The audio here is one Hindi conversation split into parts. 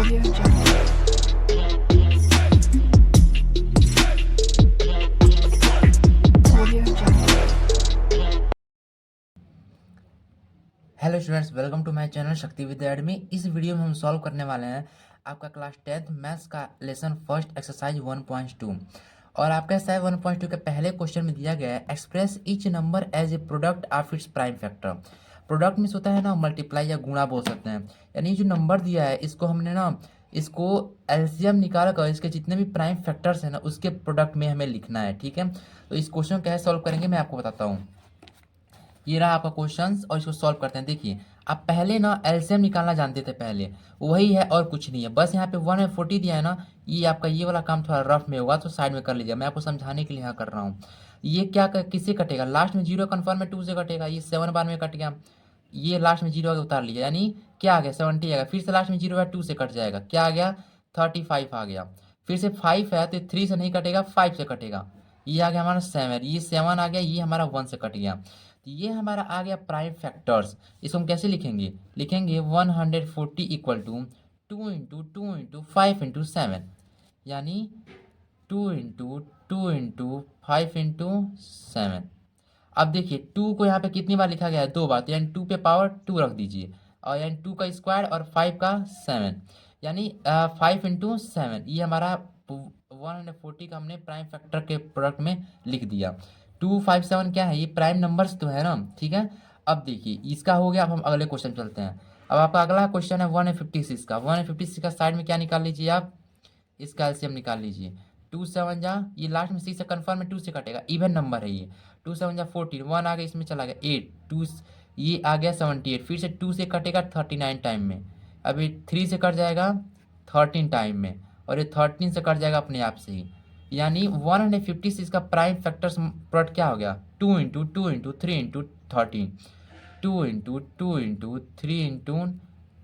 Audio Jungle. Audio Jungle. Hello students, welcome to my channel Shakti Vidya academy. इस वीडियो में हम सॉल्व करने वाले हैं आपका क्लास 10th मैथ्स का लेसन फर्स्ट एक्सरसाइज 1.2। और आपका एक्सरसाइज 1.2 के पहले क्वेश्चन में दिया गया है express each number as a product of its prime factor. Product में होता है ना मल्टीप्लाई या गुणा बोल सकते हैं। यानी जो नंबर दिया है इसको हमने ना इसको एलसीएम निकाल कर इसके जितने भी प्राइम फैक्टर्स हैं ना उसके प्रोडक्ट में हमें लिखना है। ठीक है, तो इस क्वेश्चन कैसे सॉल्व करेंगे मैं आपको बताता हूँ। ये रहा आपका क्वेश्चंस और इसको सॉल्व करते हैं। देखिए, आप पहले ना एलसीएम निकालना जानते थे, पहले वही है और कुछ नहीं है। बस यहाँ पे 140 दिया है ना, ये आपका ये वाला काम थोड़ा रफ में होगा तो साइड में कर लीजिए, मैं आपको समझाने के लिए यहाँ कर रहा हूँ। ये क्या किससे कटेगा, लास्ट में जीरो कन्फर्म में 2 से कटेगा, ये 7 बार में कट गया। ये लास्ट में जीरो आगे उतार लिया, यानी क्या आ गया 70 आएगा। फिर से लास्ट में जीरो है 2 से कट जाएगा, क्या आ गया 35 आ गया। फिर से 5 है तो 3 से नहीं कटेगा, 5 से कटेगा, ये आ गया हमारा 7, ये 7 आ गया, ये हमारा 1 से कट गया। तो ये हमारा आ गया प्राइम फैक्टर्स। इसको हम कैसे लिखेंगे, लिखेंगे 140 equal to 2 into 2 into 5 into 7, यानी 2 इंटू 2 इंटू 5 इंटू 7। अब देखिए 2 को यहाँ पे कितनी बार लिखा गया है, 2 बार, तो यानी 2 पे पावर 2 रख दीजिए, और यानी 2 का स्क्वायर और 5 का 7, यानी 5 इंटू 7। ये हमारा 140 का हमने प्राइम फैक्टर के प्रोडक्ट में लिख दिया। 257 क्या है, ये प्राइम नंबर्स तो है ना। ठीक है, अब देखिए इसका हो गया। अब हम अगले क्वेश्चन चलते हैं। अब आपका अगला क्वेश्चन है 156 का। 156 का साइड में क्या निकाल लीजिए आप, इसका एलसीएम निकाल लीजिए। 2 7 जा, ये लास्ट में 6 से कन्फर्म में 2 से कटेगा, इवन नंबर है ये। 2 7 जा 14, 1 आ गया, इसमें चला गया 8, 2 ये आ गया 78, फिर से 2 से कटेगा 39 टाइम में, अभी 3 से कट जाएगा 13 टाइम में, और ये 13 से कट जाएगा अपने आप से ही। यानी 156 का प्राइम फैक्टर्स प्रोडक्ट क्या हो गया, 2 into 2 into 3 into 13, 2 into 2 into 3 into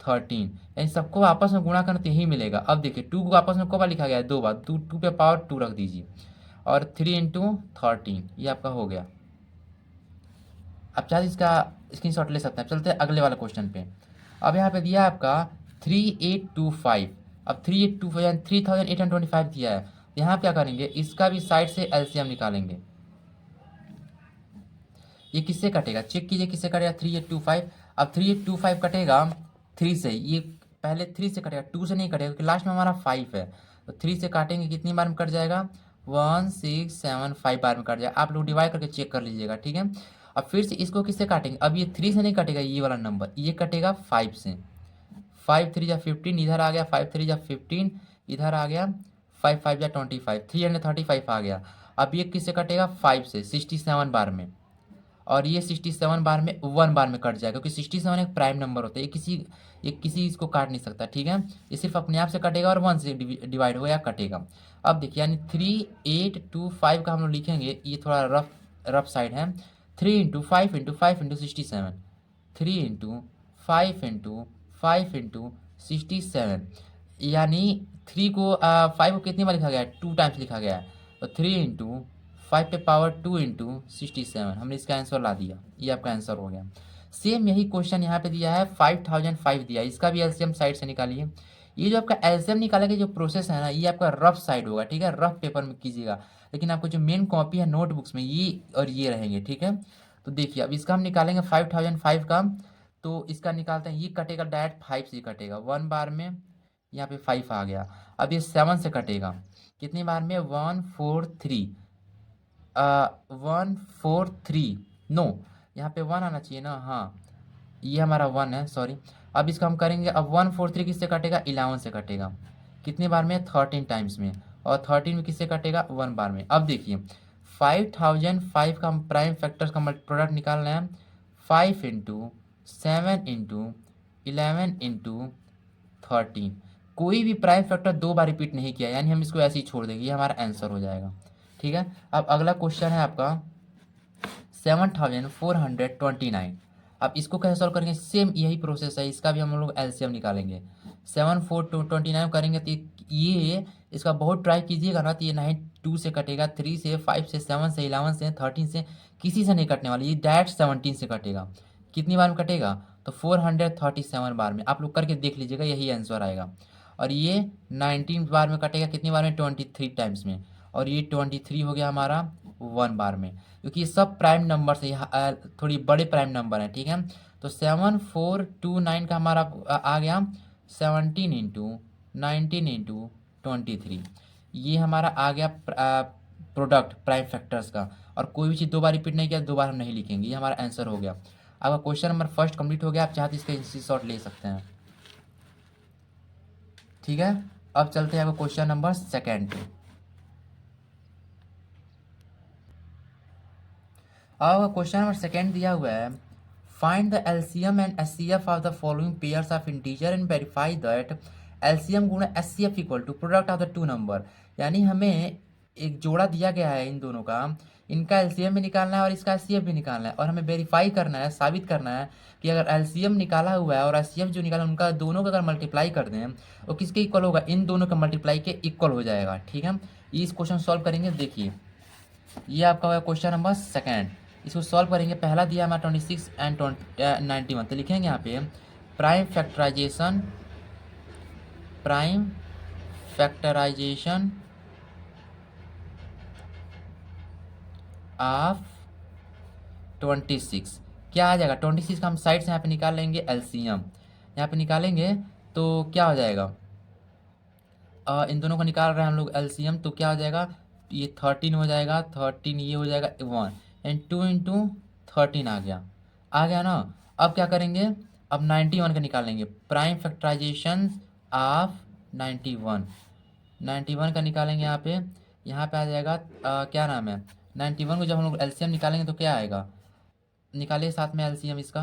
13, यानी सबको आपस में गुणा करना तो यही मिलेगा। अब देखिए 2 को आपस में कब लिखा गया है, 2 बार, 2 पे पावर 2 रख दीजिए, और 3 इंटू 13, ये आपका हो गया। अब चाहे इसका स्क्रीनशॉट ले सकते हैं। चलते हैं अगले वाले क्वेश्चन पे। अब यहाँ पे दिया है आपका 3825। अब 3825 यानी 3825 दिया है। यहाँ क्या करेंगे, इसका भी साइड से एलसीएम निकालेंगे। ये किससे कटेगा, चेक कीजिए किससे कटेगा, 3825। अब 3825 कटेगा 3 से, ये पहले 3 से कटेगा, 2 से नहीं कटेगा क्योंकि लास्ट में हमारा 5 है। तो 3 से काटेंगे, कितनी बार में कट जाएगा, 1675 बार में कट जाएगा। आप लोग डिवाइड करके चेक कर लीजिएगा। ठीक है, अब फिर से इसको किससे काटेंगे, अब ये 3 से नहीं कटेगा, ये वाला नंबर ये कटेगा 5 से। 5 3 जा 15, इधर आ गया 5 3 जा 15, इधर आ गया 5 5 जा 25, 335 आ गया। अब ये किससे कटेगा, 5 से 67 बार में, और ये 67 बार में 1 बार में कट जाएगा क्योंकि 67 एक प्राइम नंबर होता है, ये किसी इसको काट नहीं सकता। ठीक है, ये सिर्फ अपने आप से कटेगा और 1 से डिवाइड होगा या कटेगा। अब देखिए यानी 3825 का हम लोग लिखेंगे, ये थोड़ा रफ रफ साइड है। 3 into 5 into 5 into 67, 3 into 5 into 5 into 67, यानी 3 को 5 को कितनी बार लिखा गया है, 2 टाइम्स लिखा गया है। तो 3 इंटू 5 पे पावर 2 इंटू 67, हमने इसका आंसर ला दिया, ये आपका आंसर हो गया। सेम यही क्वेश्चन यहाँ पे दिया है 5005 दिया है, इसका भी एलसीएम साइड से निकालिए। ये जो आपका एलसीएम निकालने का जो प्रोसेस है ना, ये आपका रफ साइड होगा। ठीक है, रफ पेपर में कीजिएगा, लेकिन आपको जो मेन कॉपी है नोटबुक्स में ये और ये रहेंगे। ठीक है, तो देखिए अब इसका हम निकालेंगे 5005 का। तो इसका निकालते हैं, ये कटेगा डायरेक्ट 5 से कटेगा 1 बार में, यहाँ पे 5 आ गया। अब ये 7 से कटेगा, कितनी बार में, 143, 143, नो यहाँ पे 1 आना चाहिए ना, हाँ ये हमारा 1 है, सॉरी। अब इसका हम करेंगे, अब 143 किससे कटेगा, 11 से कटेगा, कितनी बार में, 13 टाइम्स में, और 13 में किससे कटेगा, 1 बार में। अब देखिए 5005 का हम प्राइम फैक्टर्स का प्रोडक्ट निकाल रहे हैं, 5 इंटू 7 इंटू 11 इंटू 13, कोई भी प्राइम फैक्टर 2 बार रिपीट नहीं किया, यानी हम इसको ऐसे ही छोड़ देंगे, ये हमारा आंसर हो जाएगा। ठीक है, अब अगला क्वेश्चन है आपका 7429। अब इसको कैसे सॉल्व करेंगे, सेम यही प्रोसेस है, इसका भी हम लोग एलसीएम निकालेंगे। 7429 करेंगे तो ये इसका बहुत ट्राई कीजिएगा ना, तो ये 2 से कटेगा, 3 से, 5 से, 7 से, 11 से, 13 से, किसी से नहीं कटने वाला, ये डायरेक्ट 17 से कटेगा। कितनी बार में कटेगा, तो 437 बार में। आप लोग करके देख लीजिएगा, यही आंसर आएगा। और ये 19 बार में कटेगा, कितनी बार में, 23 टाइम्स में, और ये 23 हो गया हमारा 1 बार में, क्योंकि ये सब प्राइम नंबर से थोड़ी बड़े प्राइम नंबर हैं, ठीक है। तो 7429 का हमारा आ गया 17 इंटू 19 इंटू 23, ये हमारा आ गया प्रोडक्ट प्राइम फैक्टर्स का। और कोई भी चीज़ दो बार रिपीट नहीं किया, दो बार हम नहीं लिखेंगे, ये हमारा आंसर हो गया। आपका क्वेश्चन नंबर फर्स्ट कंप्लीट हो गया, आप चाहते तो इसका स्क्रीनशॉट ले सकते हैं, ठीक है। अब चलते हैं आपका क्वेश्चन नंबर सेकेंड पे। अब क्वेश्चन नंबर सेकेंड दिया हुआ है, find the LCM and HCF of the following pairs of integer and verify that LCM गुणा HCF equal to product of the two number. यानी हमें एक जोड़ा दिया गया है इन दोनों का, इनका एलसीएम भी निकालना है और इसका एचसीएफ भी निकालना है, और हमें वेरीफाई करना है, साबित करना है कि अगर एलसीएम निकाला हुआ है और एचसीएफ जो निकाला उनका दोनों का अगर मल्टीप्लाई कर दें वो किसके इक्वल होगा, इन दोनों का मल्टीप्लाई के इक्वल हो जाएगा, ठीक है। इस क्वेश्चन सॉल्व करेंगे, देखिए ये आपका होगा क्वेश्चन नंबर सेकेंड। इसको सॉल्व करेंगे, पहला दिया हमारा 26 एंड 91, तो लिखेंगे यहाँ पे प्राइम फैक्टराइजेशन ऑफ 26 क्या आ जाएगा, 26 का हम साइड से यहाँ पे निकाल लेंगे एलसीएम, यहाँ पे निकालेंगे तो क्या हो जाएगा, इन दोनों को निकाल रहे हैं हम लोग एलसीएम, तो क्या हो जाएगा, ये 13 हो जाएगा, 13 ये हो जाएगा 1 एंड 2 इंटू 13 आ गया ना। अब क्या करेंगे, अब 91 का निकालेंगे, प्राइम फैक्टराइजेशन ऑफ 91 का निकालेंगे यहाँ पे आ जाएगा क्या नाम है, 91 को जब हम लोग एलसीएम निकालेंगे तो क्या आएगा, निकालिए साथ में एलसीएम इसका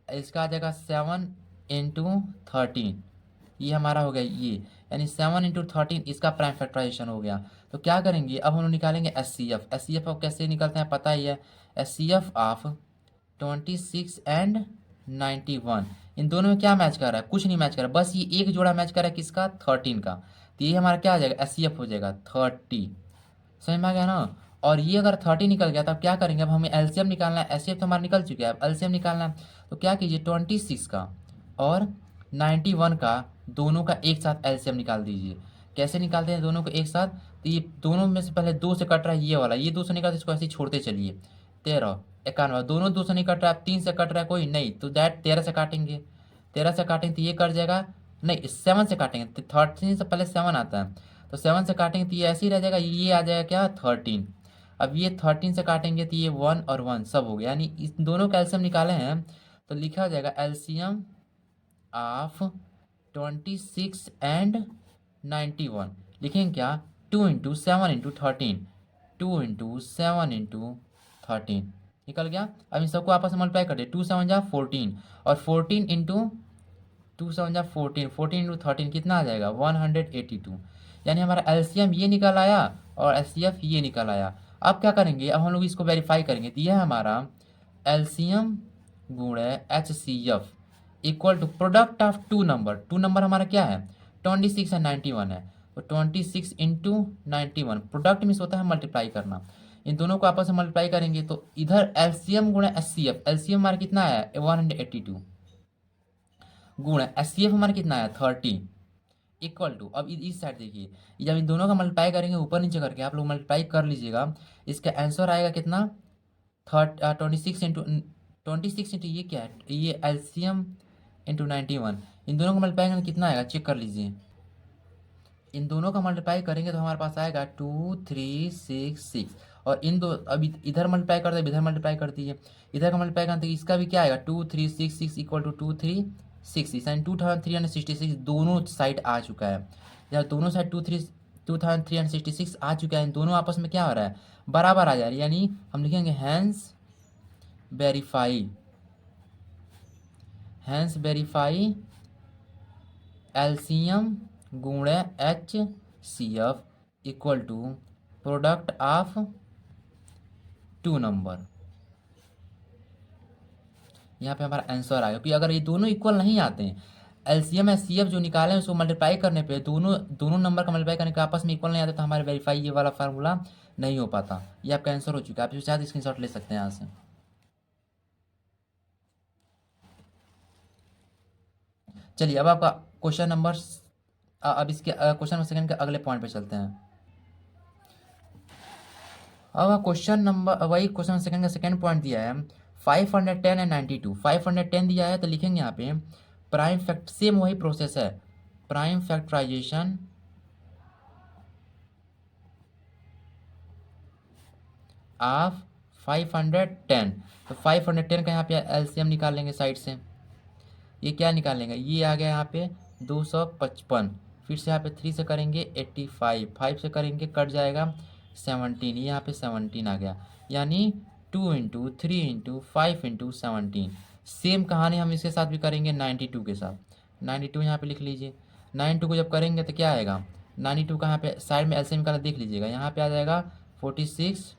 आ जाएगा 7 इंटू 13, ये हमारा हो गया ये, यानी 7 इंटू 13 इसका प्राइम फैक्टराइजेशन हो गया। तो क्या करेंगे, अब हम लोग निकालेंगे एचसीएफ अब कैसे निकलते हैं पता ही है, एचसीएफ ऑफ 26 एंड 91, इन दोनों में क्या मैच कर रहा है, कुछ नहीं मैच कर रहा है, बस ये एक जोड़ा मैच कर रहा है, किसका, 13 का, तो ये हमारा क्या आ जाएगा, एचसीएफ हो जाएगा 30, समझ में आ गया ना। और ये अगर 30 निकल गया तो अब क्या करेंगे, अब हमें एलसीएम निकालना है, एचसीएफ तो हमारा निकल चुका है, अब एलसीएम निकालना है, तो क्या कीजिए 26 का और 91 का दोनों का एक साथ एलसीएम निकाल दीजिए। कैसे निकालते हैं दोनों को एक साथ, तो ये दोनों में से पहले 2 से कट रहा है ये वाला, ये 2 से निकलता है, इसको ऐसे ही छोड़ते चलिए, 13 91, दोनों 2 से नहीं कट रहा है, 3 से कट रहा है कोई नहीं, तो दैट 13 से काटेंगे, 13 से काटेंगे तो ये कट जाएगा, नहीं 7 से काटेंगे, 13 से पहले 7 आता है, तो 7 से काटेंगे तो ये ऐसे ही रह जाएगा, ये आ जाएगा क्या 13, अब ये 13 से काटेंगे तो ये 1 और 1 सब हो गया, यानी इस दोनों का एलसीएम निकाले हैं, तो लिखा जाएगा एलसीएम ऑफ 26 एंड 91, लिखेंगे क्या, 2 इंटू 7 इंटू 13, 2 इंटू 7 इंटू 13 निकल गया। अब इन सबको आपस में मल्टीप्लाई कर दे, 2 7 जा 14 और 14 इंटू 2 7 जा 14, 14 इंटू 13 कितना आ जाएगा 182, यानी हमारा एलसीएम ये निकल आया और एचसीएफ ये निकल आया। अब क्या करेंगे, अब हम लोग इसको वेरीफाई करेंगे, तो यह है हमारा एलसीएम गुणे HCF equal to product of two number हमारा क्या है 26 एंड 91 है, तो 26 इंटू 91, प्रोडक्ट मीन्स होता है मल्टीप्लाई करना, इन दोनों को आपस में मल्टीप्लाई करेंगे तो इधर एलसीएम गुणा एचसीएफ, एलसीएम हमारा कितना आया 182 गुणा एचसीएफ हमारा कितना आया 30 इक्वल टू, अब इस साइड देखिए, जब इन दोनों का मल्टीप्लाई करेंगे ऊपर नीचे करके आप लोग मल्टीप्लाई कर लीजिएगा, इसका आंसर आएगा कितना 26 इंटू ये क्या है, ये एलसीएम इंटू 91, इन दोनों को मल्टीप्लाई करेंगे कितना आएगा चेक कर लीजिए, इन दोनों का मल्टीप्लाई करेंगे तो हमारे पास आएगा 2366, और इन दो अब इधर मल्टीप्लाई कर दे, इधर मल्टीप्लाई कर दीजिए, इधर का मल्टीप्लाई करते तो इसका भी क्या आएगा 2366 इक्वल टू 2366 यानी 2366 दोनों साइड आ चुका है, जब दोनों साइड 2366 आ चुका है, इन दोनों आपस में क्या हो रहा है बराबर आ जा रहा है, यानी हम लिखेंगे हैंस वेरीफाई एलसीएम गुणे H C F equal to product of two number, यहाँ पे हमारा आंसर आएगा कि अगर ये दोनों इक्वल नहीं आते हैं, एलसीएम एच सी एफ जो निकाले हैं उसको मल्टीप्लाई करने पे दोनों नंबर का मल्टीप्लाई करने के आपस में इक्वल नहीं आते, तो हमारे वेरीफाई ये वाला फार्मूला नहीं हो पाता। ये आपका आंसर हो चुका है, आप जो चाहे स्क्रीनशॉट ले सकते हैं यहाँ से। चलिए अब आपका क्वेश्चन नंबर अब इसके क्वेश्चन नंबर सेकंड के अगले पॉइंट पे चलते हैं। अब क्वेश्चन नंबर वही क्वेश्चन नंबर सेकंड का सेकंड पॉइंट दिया है 510 एंड 92। 510 दिया है तो लिखेंगे यहाँ पे प्राइम फैक्ट, सेम वही प्रोसेस है, प्राइम फैक्टराइजेशन ऑफ 510। तो 510 का यहाँ पे एलसीएम निकालेंगे साइड से। ये क्या निकालेंगे, ये आ गया यहाँ पे 255, फिर से यहाँ पे 3 से करेंगे 85, 5 से करेंगे कट जाएगा 17, ये यहाँ पे 17 आ गया, यानी 2 इंटू 3 इंटू 5 इंटू 17। सेम कहानी हम इसके साथ भी करेंगे 92 के साथ। 92 यहाँ पे लिख लीजिए। 92 को जब करेंगे तो क्या आएगा, 92 का यहाँ पे साइड में एलसीएम का देख लीजिएगा, यहाँ पे आ जाएगा 46,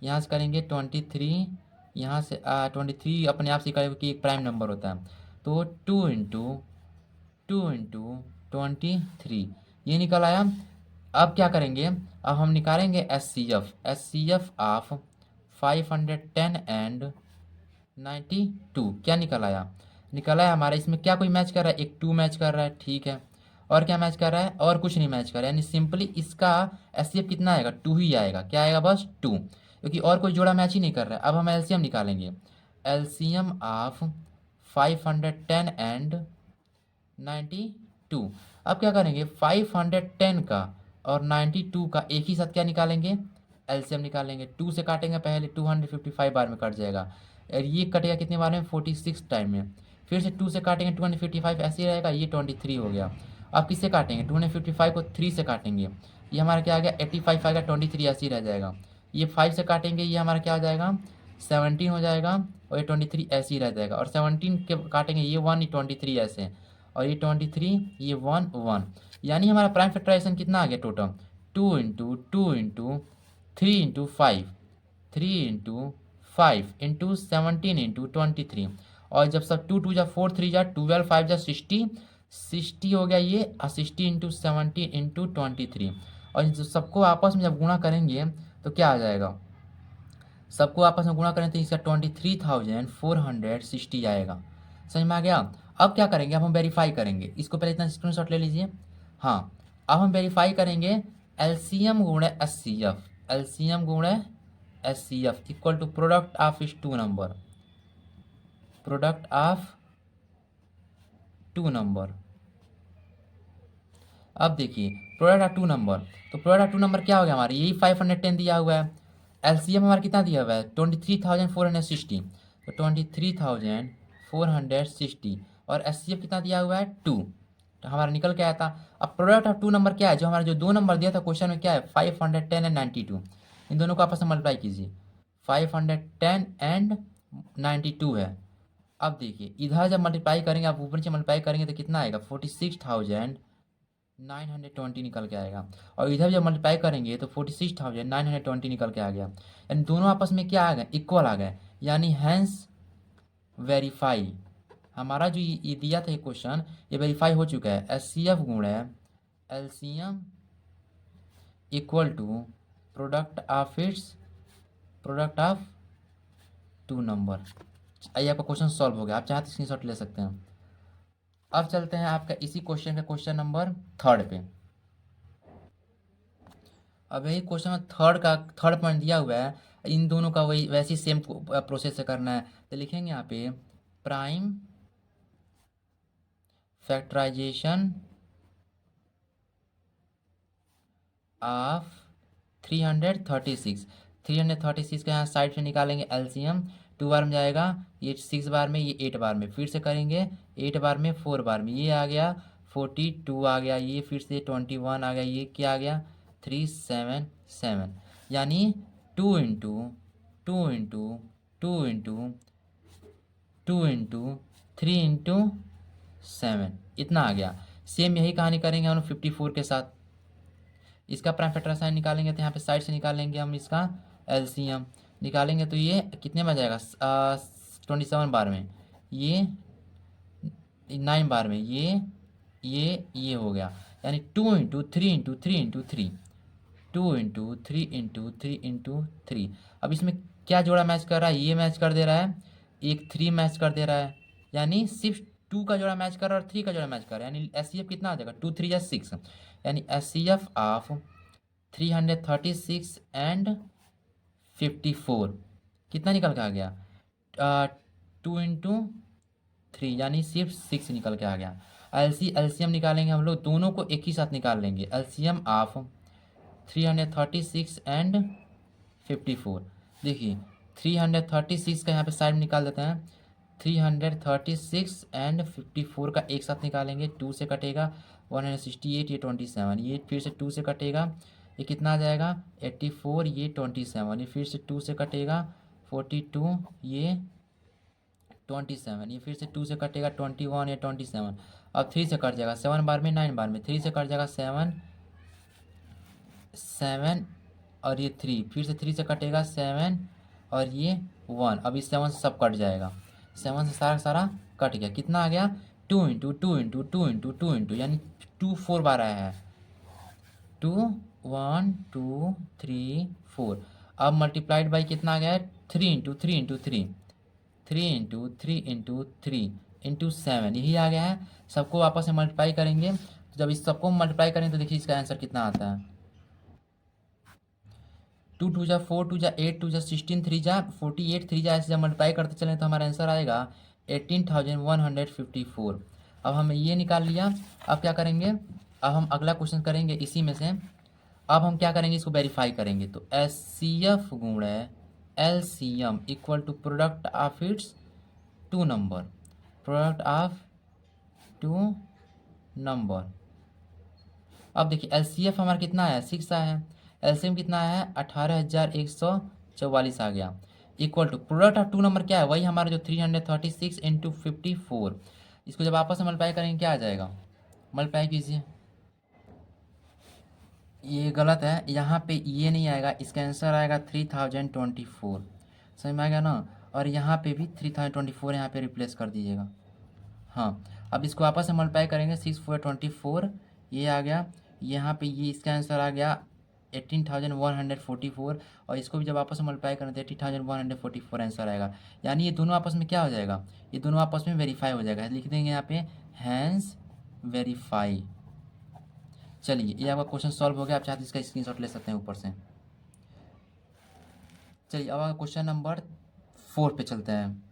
यहाँ से करेंगे 23, यहाँ से 23 अपने आप से करेंगे कि एक प्राइम नंबर होता है, तो 2 इंटू 23 ये निकल आया। अब क्या करेंगे, अब हम निकालेंगे S C F of 510 and 92। क्या निकल आया हमारा, इसमें क्या कोई मैच कर रहा है, एक 2 मैच कर रहा है, ठीक है, और क्या मैच कर रहा है, और कुछ नहीं मैच कर रहा है, यानी सिंपली इसका एस कितना आएगा, 2 ही आएगा। क्या आएगा, बस 2, क्योंकि और कोई जोड़ा मैच ही नहीं कर रहा है। अब हम एलसीएम निकालेंगे, एलसीएम ऑफ 510 एंड 92। अब क्या करेंगे, 510 का और 92 का एक ही साथ क्या निकालेंगे, एलसीएम निकालेंगे। 2 से काटेंगे पहले 255 बार में कट जाएगा, और ये कटेगा कितने बार में, 46 टाइम में। फिर से 2 से काटेंगे 255, ऐसे ही रहेगा, ये 23 हो गया। अब किससे काटेंगे, 255 को 3 से काटेंगे, ये हमारा क्या आ गया 85 आएगा, 23 ऐसे ही रह जाएगा। ये 5 से काटेंगे, ये हमारा क्या हो जाएगा 17 हो जाएगा, और ये 23 ऐसे ही रह जाएगा। और 17 के काटेंगे, ये 1, ये 23 ऐसे, और ये 23, ये 1 1, यानी हमारा प्राइम फैक्टराइजेशन कितना आ गया total, 2 into 2 into 3 into 5, 3 into 5 into 17 into 23। और जब सब 2 2 जा 4 3 जा 12 5 जा 60, 60 हो गया ये, और 60 इंटू 17 इंटू 23। और जो सबको आपस में जब गुणा करेंगे तो क्या आ जाएगा, सबको आपस में गुणा करें तो इसका 23,460 आएगा। समझ में आ गया। अब क्या करेंगे, अब हम वेरीफाई करेंगे इसको, पहले इतना स्क्रीनशॉट ले लीजिए। हाँ, अब हम वेरीफाई करेंगे एलसीएम गुणे एचसीएफ, एलसीएम गुणे HCF equal to product of इस 2 नंबर, प्रोडक्ट ऑफ 2 नंबर। अब देखिए प्रोडक्ट ऑफ 2 नंबर, तो प्रोडक्ट ऑफ 2 नंबर क्या हो गया हमारा, यही 510 दिया हुआ है, एलसीएम हमारा कितना दिया हुआ है 23,460, तो 23,460, और एचसीएफ कितना दिया हुआ है 2, तो हमारा निकल के आया था। अब प्रोडक्ट ऑफ 2 नंबर क्या है, जो हमारा जो 2 नंबर दिया था क्वेश्चन में क्या है 510 एंड 92, इन दोनों को आपस में मल्टीप्लाई कीजिए, 510 एंड 92 है। अब देखिए इधर जब मल्टीप्लाई करेंगे, आप ऊपर से मल्टीप्लाई करेंगे तो कितना आएगा 46,920 निकल के आएगा, और इधर जब मल्टीप्लाई करेंगे तो 46,920 निकल के आ गया, यानी दोनों आपस में क्या आ गए, इक्वल आ गए, यानी हैंस वेरीफाई। हमारा जो ये दिया था ये क्वेश्चन, ये वेरीफाई हो चुका है, एचसीएफ गुणे LCM equal to product of 2 number. आइए आपका क्वेश्चन सॉल्व हो गया, आप चाहते स्क्रीनशॉट ले सकते हैं। अब चलते हैं आपका इसी क्वेश्चन का क्वेश्चन नंबर 3 पे। अब यही क्वेश्चन में थर्ड पॉइंट दिया हुआ है, इन दोनों का वही वैसे ही सेम प्रोसेस से करना है, तो लिखेंगे यहाँ पे प्राइम फैक्टराइजेशन ऑफ 336। 336 का यहाँ साइड से निकालेंगे एलसीएम, 2 बार में जाएगा, ये 6 बार में, ये 8 बार में, फिर से करेंगे 8 बार में 4 बार में, ये आ गया 42 आ गया, ये फिर से 21 आ गया, ये क्या आ गया 377, यानी 2 into 2 into 2 into 2 into 3 into 7, इतना आ गया। सेम यही कहानी करेंगे हम 54 के साथ, इसका प्राइम फैक्टर साइन निकालेंगे तो यहाँ पे साइड से निकालेंगे हम इसका एलसीएम, निकालेंगे तो ये कितने में जाएगा 27 बार में, ये 9 बार में, ये हो गया, यानी 2 into 3 into 3 into 3, 2 into 3 into 3 into 3। अब इसमें क्या जोड़ा मैच कर रहा है, ये मैच कर दे रहा है, एक 3 मैच कर दे रहा है, यानी सिर्फ 2 का जोड़ा मैच कर रहा है और 3 का जोड़ा मैच कर रहा है, यानी एच कितना आ जाएगा, 2 3 या 6, यानी एच ऑफ 336 एंड 54 कितना निकल के आ गया, 2 × 3 यानी सिर्फ 6 निकल के आ गया। एलसीएम निकालेंगे हम लोग, दोनों को एक ही साथ निकाल लेंगे। एलसीएम ऑफ 336 एंड 54, देखिए 336 का यहाँ पे साइड में निकाल देते हैं, 336 एंड 54 का एक साथ निकालेंगे, 2 से कटेगा 168, ये 27, ये फिर से 2 से कटेगा, ये कितना आ जाएगा 84, ये 27, ये फिर से 2 से कटेगा 42, ये 27, ये फिर से 2 से कटेगा 21, या 27, अब 3 से कट जाएगा 7 बार में 9 बार में, 3 से कट जाएगा 7 7 और ये 3, फिर से 3 से कटेगा 7 और ये 1, अब इस 7 से सब कट जाएगा, 7 से सारा सारा कट गया, कितना आ गया 2 × 2 × 2 × 2 × यानी 2 4 बार आया है, 2 1 2 3 4, अब मल्टीप्लाइड बाई कितना आ गया है 3 × 3 × 3, 3 × 3 × 3 × 7, यही आ गया है। सबको आपस में मल्टीप्लाई करेंगे, तो जब इस सबको मल्टीप्लाई करेंगे तो देखिए इसका आंसर कितना आता है, 2 2 जा 4, 2 जा 8, 2 जा 16, 3 जा 48, 3 जा, ऐसे जब मल्टीप्लाई करते चलें तो हमारा आंसर आएगा 18,154। अब हमने ये निकाल लिया, अब क्या करेंगे, अब हम अगला क्वेश्चन करेंगे इसी में से। अब हम क्या करेंगे, इसको वेरीफाई करेंगे, तो एच सी एफ गुणे LCM equal to product of its 2 number, product of 2 number. अब देखिए LCF हमारा कितना आया 6 आया है, LCM कितना आया है 18,144 आ गया, equal to product of 2 number क्या है, वही हमारा जो 336 × 54, इसको जब आपस में मल्टीप्लाई करेंगे क्या आ जाएगा, मल्टीप्लाई कीजिए, ये गलत है, यहाँ पे ये नहीं आएगा, इसका आंसर आएगा 3024, समझ में आ गया ना, और यहाँ पे भी 3024 यहाँ पे रिप्लेस कर दीजिएगा। हाँ, अब इसको आपस में मल्टीप्लाई करेंगे, 6 4 24, ये आ गया, यहाँ पे ये इसका आंसर आ गया 18,144, और इसको भी जब आपस में मल्टीप्लाई करें तो 18,144 आंसर आएगा, यानी ये दोनों आपस में क्या हो जाएगा, ये दोनों आपस में वेरीफाई हो जाएगा, लिख देंगे यहाँ पे हैंस वेरीफाई। चलिए ये आपका क्वेश्चन सॉल्व हो गया, आप चाहते इसका स्क्रीनशॉट ले सकते हैं ऊपर से। चलिए अब क्वेश्चन नंबर 4 पे चलते हैं।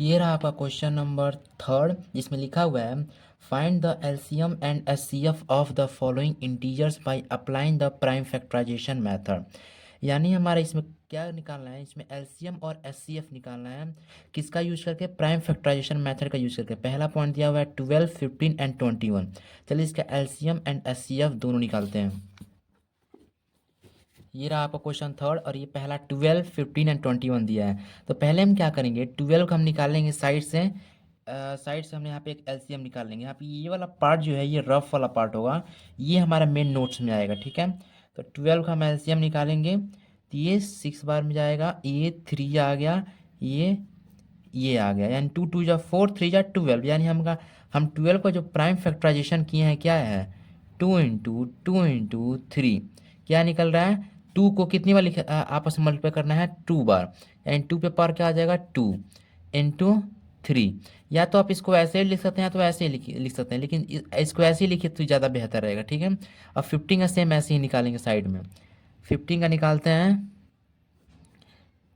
ये रहा आपका क्वेश्चन नंबर 3, जिसमें लिखा हुआ है find the LCM and HCF of the following integers by applying the prime factorisation method, यानी हमारा इसमें क्या निकालना है, इसमें एलसीएम और एचसीएफ निकालना है, किसका यूज करके, प्राइम फैक्टराइजेशन मेथड का यूज करके। पहला पॉइंट दिया हुआ है 12 15 एंड 21, चलिए इसका एलसीएम एंड एचसीएफ दोनों निकालते हैं। ये रहा आपका क्वेश्चन 3 और ये पहला 12 15 एंड 21 दिया है, तो पहले हम क्या करेंगे, 12 को हम निकालेंगे साइड से, साइड से हमने यहाँ पे एक एलसीएम निकाल लेंगे, यहाँ पे ये वाला पार्ट जो है ये रफ वाला पार्ट होगा, ये हमारा मेन नोट्स में आएगा, ठीक है। तो 12 का हम एलसीएम निकालेंगे, तो ये 6 बार में जाएगा, ये 3 आ गया, ये आ गया, यानी 2 2 जा 4, 3 जा 12, यानी हम 12 को जो प्राइम फैक्टराइजेशन किए हैं क्या है 2 × 2 × 3, क्या निकल रहा है 2 को कितनी बार आपस में मल्टीप्लाई करना है 2 बार, यानी 2 पे पावर क्या आ जाएगा 2 × 3, या तो आप इसको ऐसे ही लिख सकते हैं या तो ऐसे ही लिख सकते हैं, लेकिन इसको ऐसे ही लिखिए तो ज़्यादा बेहतर रहेगा, ठीक है। अब 15 का सेम ऐसे ही निकालेंगे साइड में, 15 का निकालते हैं,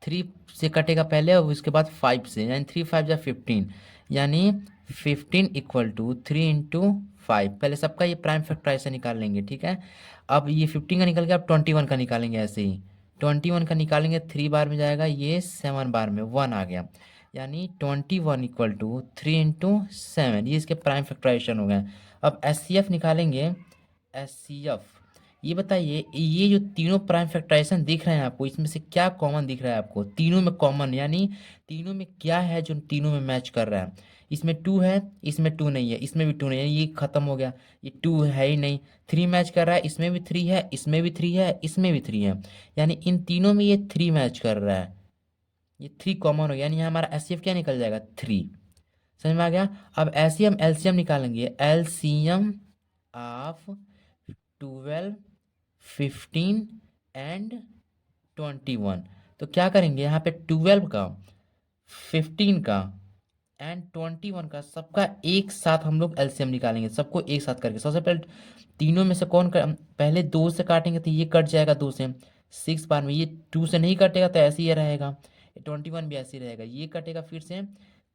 3 से कटेगा पहले और उसके बाद 5 से, यानी 3 5 जा 15, यानी 15 इक्वल टू 3 × 5, पहले सबका ये प्राइम फैक्टराइजेशन निकाल लेंगे, ठीक है। अब ये 15 का निकल गया, अब 21 का निकालेंगे, ऐसे ही 21 का निकालेंगे, 3 बार में जाएगा, ये 7 बार में 1 आ गया, यानी 21 इक्वल टू 3 × 7, ये इसके प्राइम फैक्टराइजेशन हो गए। अब एचसीएफ निकालेंगे, एचसीएफ ये बताइए, ये जो तीनों प्राइम फैक्टराइजेशन दिख रहे हैं आपको, इसमें से क्या कॉमन दिख रहा है आपको, तीनों में कॉमन, यानी तीनों में क्या है जो तीनों में मैच कर रहा है, इसमें 2 है, इसमें 2 नहीं है, इसमें भी 2 नहीं है, ये खत्म हो गया, ये 2 है ही नहीं, 3 मैच कर रहा है, इसमें भी 3 है, इसमें भी 3 है, इसमें भी 3 है, यानी इन तीनों में ये 3 मैच कर रहा है, ये 3 कॉमन हो गया, यानी हमारा एचसीएफ क्या निकल जाएगा 3, समझ में आ गया। अब ऐसे हम एलसीएम निकालेंगे, एलसीएम ऑफ 12 15 एंड 21, तो क्या करेंगे यहाँ पे 12 का 15 का एंड 21 का सबका एक साथ हम लोग एलसीएम निकालेंगे, सबको एक साथ करके। सबसे पहले तीनों में से कौन कर, पहले 2 से काटेंगे तो ये कट जाएगा 2 से, 6 बार में। ये 2 से नहीं कटेगा तो ऐसे ही रहेगा, 21 भी ऐसे ही रहेगा। ये कटेगा फिर से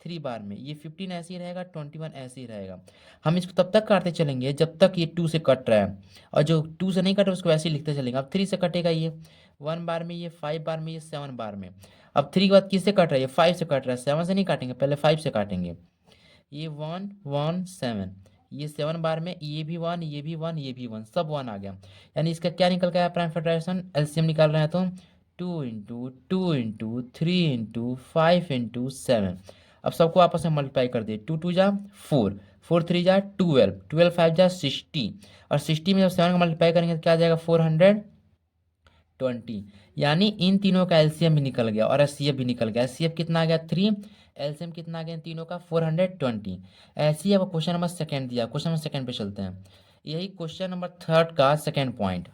3 बार में, ये 15 ऐसे ही रहेगा, 21 ऐसे ही रहेगा। हम इसको तब तक काटते चलेंगे जब तक ये 2 से कट रहा है, और जो 2 से नहीं कट रहा उसको ऐसे ही लिखते चलेंगे। अब 3 से कटेगा ये 1 बार में, ये 5 बार में, ये 7 बार में। अब 3 के बाद किससे कट रहा है? ये 5 से कट रहा है, 7 से नहीं काटेंगे, पहले 5 से काटेंगे। ये 1 1 7, ये 7 बार में, ये भी 1, ये भी 1, ये भी 1, सब 1 आ गया। यानी इसका क्या निकल गया? प्राइम फैक्टराइजेशन एलसीएम निकाल रहे हैं तो 2 इंटू 2 इंटू 3 इंटू 5 इंटू 7। अब सबको आपस में मल्टीप्लाई कर दिए, 2 2 जा 4, 4 3 जा 12, 12 5 जा 60, और 60 में जब 7 का मल्टीप्लाई करेंगे तो क्या आ जाएगा? 420। यानी इन तीनों का एलसीएम भी निकल गया और एचसीएफ भी निकल गया। एचसीएफ कितना आ गया? 3, एलसीएम कितना आ गया इन तीनों का? 420। ऐसे ही अब क्वेश्चन नंबर सेकंड दिया, क्वेश्चन नंबर सेकंड पे चलते हैं। यही क्वेश्चन नंबर थर्ड का सेकंड पॉइंट,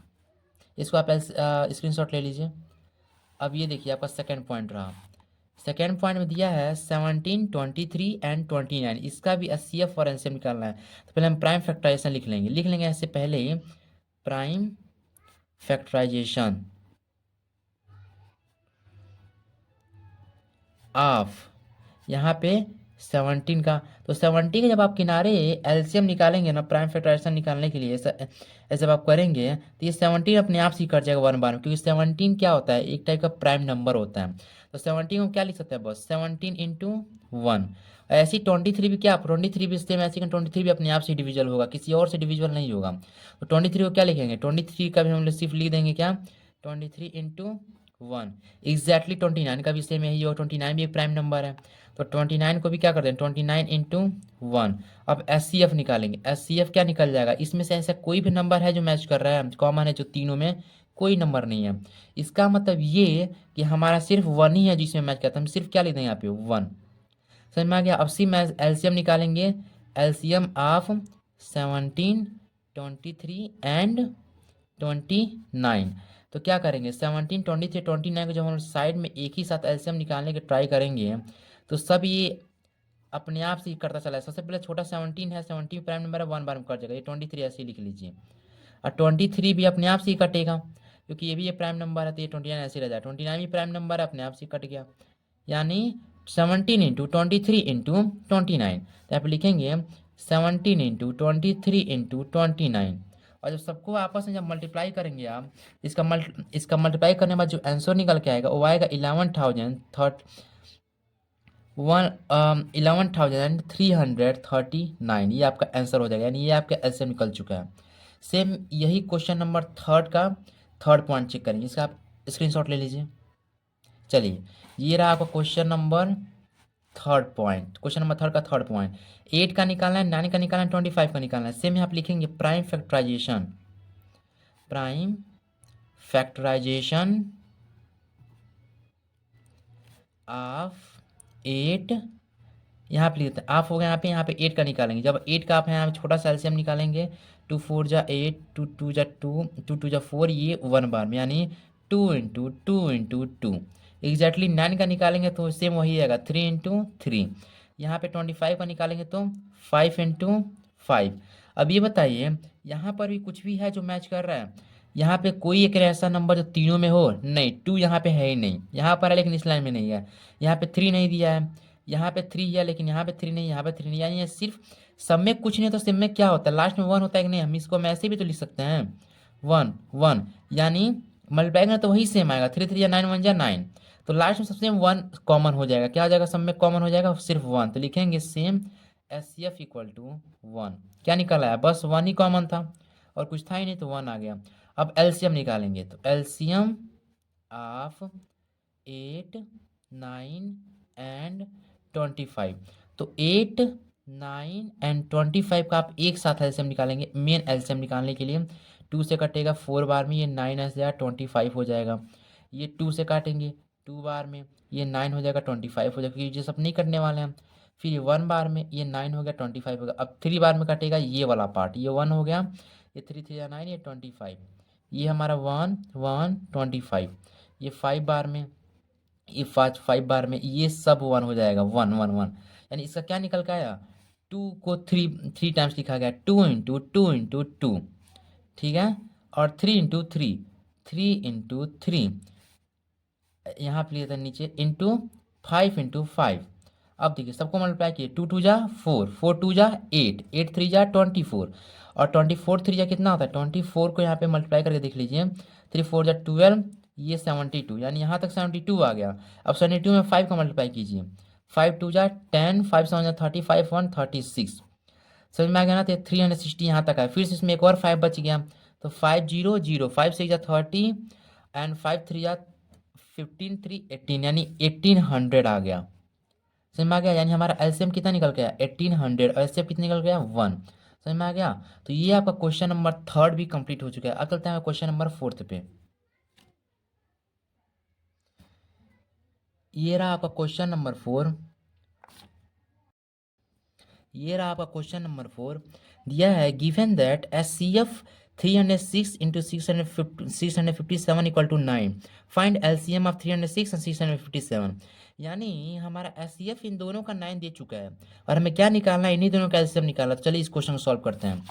इसको आप स्क्रीनशॉट ले लीजिए। अब ये देखिए आपका सेकंड पॉइंट रहा। सेकेंड पॉइंट में दिया है 17, 23 एंड 29, इसका भी एचसीएफ और एलसीएम निकालना है। तो पहले हम प्राइम फैक्टराइजेशन लिख लेंगे ऐसे पहले ही, प्राइम फैक्टराइजेशन ऑफ यहाँ पे 17 का। तो 17 के जब आप किनारे एलसीएम निकालेंगे ना प्राइम फैक्टराइजेशन निकालने के लिए, ऐसे जब आप करेंगे तो ये 17 अपने आप से ही कट जाएगा 1 बार में, क्योंकि 17 क्या होता है? एक टाइप का प्राइम नंबर होता है। तो 17 को क्या लिख सकते हैं? बस 17 इंटू 1। ऐसी 23 भी क्या? 23 भी सेम ऐसे, 23 भी अपने आप से डिविजल होगा, किसी और से डिविजल नहीं होगा। तो 23 को क्या लिखेंगे? 23 का भी हम लोग सिर्फ लिख देंगे क्या? 23 इंटू 1। एग्जैक्टली 29 का भी सेम यही हो, 29 भी एक प्राइम नंबर है। तो 29 को भी क्या कर दें? 29 इंटू 1। अब एचसीएफ निकालेंगे, एचसीएफ क्या निकल जाएगा? इसमें से ऐसा कोई भी नंबर है जो मैच कर रहा है, कॉमन है, जो तीनों में कोई नंबर नहीं है। इसका मतलब ये कि हमारा सिर्फ 1 ही है जिसमें मैच करता है। हम सिर्फ क्या लिख दें यहाँ पे? 1। समझ में आ गया? अब सी मैच एलसीएम निकालेंगे, एलसीएम ऑफ 17, 23 एंड 29। तो क्या करेंगे? 17, 23, 29 को जब हम साइड में एक ही साथ एलसीएम निकालने के ट्राई करेंगे तो सब ये अपने आप से ही करता चला है। सबसे पहले छोटा 17 है, 17 प्राइम नंबर है, 1 बार में कट जाएगा। ये 23 ऐसे ही लिख लीजिए, और 23 भी अपने आप से ही कटेगा क्योंकि ये भी ये प्राइम नंबर है, तो ये 29 ऐसे ही रह जाएगा। 29 भी प्राइम नंबर है, अपने आप से कट गया। यानी 17 इंटू 23 इंटू 29, तो यहाँ पे लिखेंगे 17 इंटू 23 इंटू 29। और जब सबको आपस में जब मल्टीप्लाई करेंगे आप, इसका मल्टीप्लाई करने के बाद जो आंसर निकल के आएगा वो आएगा 11,339। ये आपका आंसर हो जाएगा, यानी ये आपका एलसीएम निकल चुका है। सेम यही क्वेश्चन नंबर थर्ड का थर्ड पॉइंट चेक करेंगे, इसका आप स्क्रीनशॉट ले लीजिए। चलिए, ये रहा आपका question number third point, question number third का थर्ड पॉइंट। 8 का निकालना है, 9 का निकालना है, 25 का निकालना है। सेम यहाँ आप लिखेंगे प्राइम फैक्टराइजेशन ऑफ 8, यहाँ पे लिखते हैं आप हो गया। यहाँ पे 8 का निकालेंगे, जब 8 का आप यहाँ पे छोटा सा एलसीएम निकालेंगे, 2 4 जा 8, 2 2 जा 2, 2 2 जा 4, ये 1 बार में, यानी 2 इंटू 2 इंटू 2। एग्जैक्टली 9 का निकालेंगे तो सेम वही आएगा, 3 इंटू 3। यहाँ पे 25 का निकालेंगे तो 5 इंटू 5। अब ये बताइए, यहाँ पर भी कुछ भी है जो मैच कर रहा है? यहाँ पे कोई एक ऐसा नंबर जो तीनों में हो? नहीं, 2 यहाँ पे है ही नहीं, यहाँ पर है लेकिन इस लाइन में नहीं है। यहाँ पे 3 नहीं दिया है, यहाँ पे 3 है लेकिन यहाँ पे 3 नहीं, यहाँ पे 3 नहीं। यानी ये सिर्फ सब में कुछ नहीं, तो सब में क्या होता है? लास्ट में 1 होता है कि नहीं? हम इसको हम ऐसे भी तो लिख सकते हैं 1 1, यानी मल्टीप्लाई करें तो वही सेम आएगा, 3 3 या 9 1 या 9। तो लास्ट में सबसे 1 कॉमन हो जाएगा। क्या हो जाएगा? सब में कॉमन हो जाएगा सिर्फ 1, तो लिखेंगे सेम एचसीएफ इक्वल टू 1। क्या निकला है? बस 1 ही कॉमन था और कुछ था ही नहीं, तो 1 आ गया। अब एलसीएम निकालेंगे, तो एलसीएम ऑफ 8, 9 एंड 25। तो 8, 9 एंड 25 का आप एक साथ एलसीएम निकालेंगे। मेन एलसीएम निकालने के लिए 2 से कटेगा 4 बार में, ये 9 ऐसे जाएगा, 25 हो जाएगा। ये 2 से काटेंगे 2 बार में, ये 9 हो जाएगा, 25 हो जाएगा, क्योंकि ये सब नहीं कटने वाले हैं। फिर ये 1 बार में, ये 9 हो गया, 25 हो गया। अब 3 बार में कटेगा ये वाला पार्ट, ये 1 हो गया, ये 3 3 या 9, ये 25, ये हमारा 1 1 25। ये 5 बार में, ये 5 बार में, ये सब 1 हो जाएगा, 1 1 1। यानी इसका क्या निकल के आया, 2 को थ्री टाइम्स लिखा गया, 2 × 2 × 2, ठीक है, और 3 × 3, 3 × 3, यहाँ पे लिया था नीचे, इंटू 5 × 5। अब देखिए सबको मल्टीप्लाई किए, 2 × 2 = 4, 4 × 2 = 8, 8 × 3 = 24, और 24 3 कितना होता है, 24 को यहाँ पे मल्टीप्लाई करके देख लीजिए, 3 4 = 12, ये 72, यानी यहाँ तक 72 आ गया। अब 72 में 5 का मल्टीप्लाई कीजिए, 5 × 2 = 10, 5 7 = 30, 5 1 36, समझ में आ गया ना। तो 360 यहाँ तक है, फिर से इसमें एक और 5 बच गया, तो 5 0 0, 5 6 = 30, एंड 5 3 = 15, 3 18, यानी 1800 आ गया, समझ में आ गया। यानी हमारा एलसीएम कितना निकल गया, 1800, और एलसीएम कितना निकल गया, 1, समझ में आ गया। तो ये आपका क्वेश्चन नंबर 3 भी कंप्लीट हो चुका है। अब चलते हैं क्वेश्चन नंबर 4 पे। ये रहा आपका क्वेश्चन नंबर 4, ये रहा आपका क्वेश्चन नंबर 4। दिया है given that HCF 306 × 657 = 9, find LCM of 306 and 657। यानी हमारा एचसीएफ इन दोनों का 9 दे चुका है, और हमें क्या निकालना है, इन्हीं दोनों का एलसीएम निकालना। तो चलिए इस क्वेश्चन को सॉल्व करते हैं।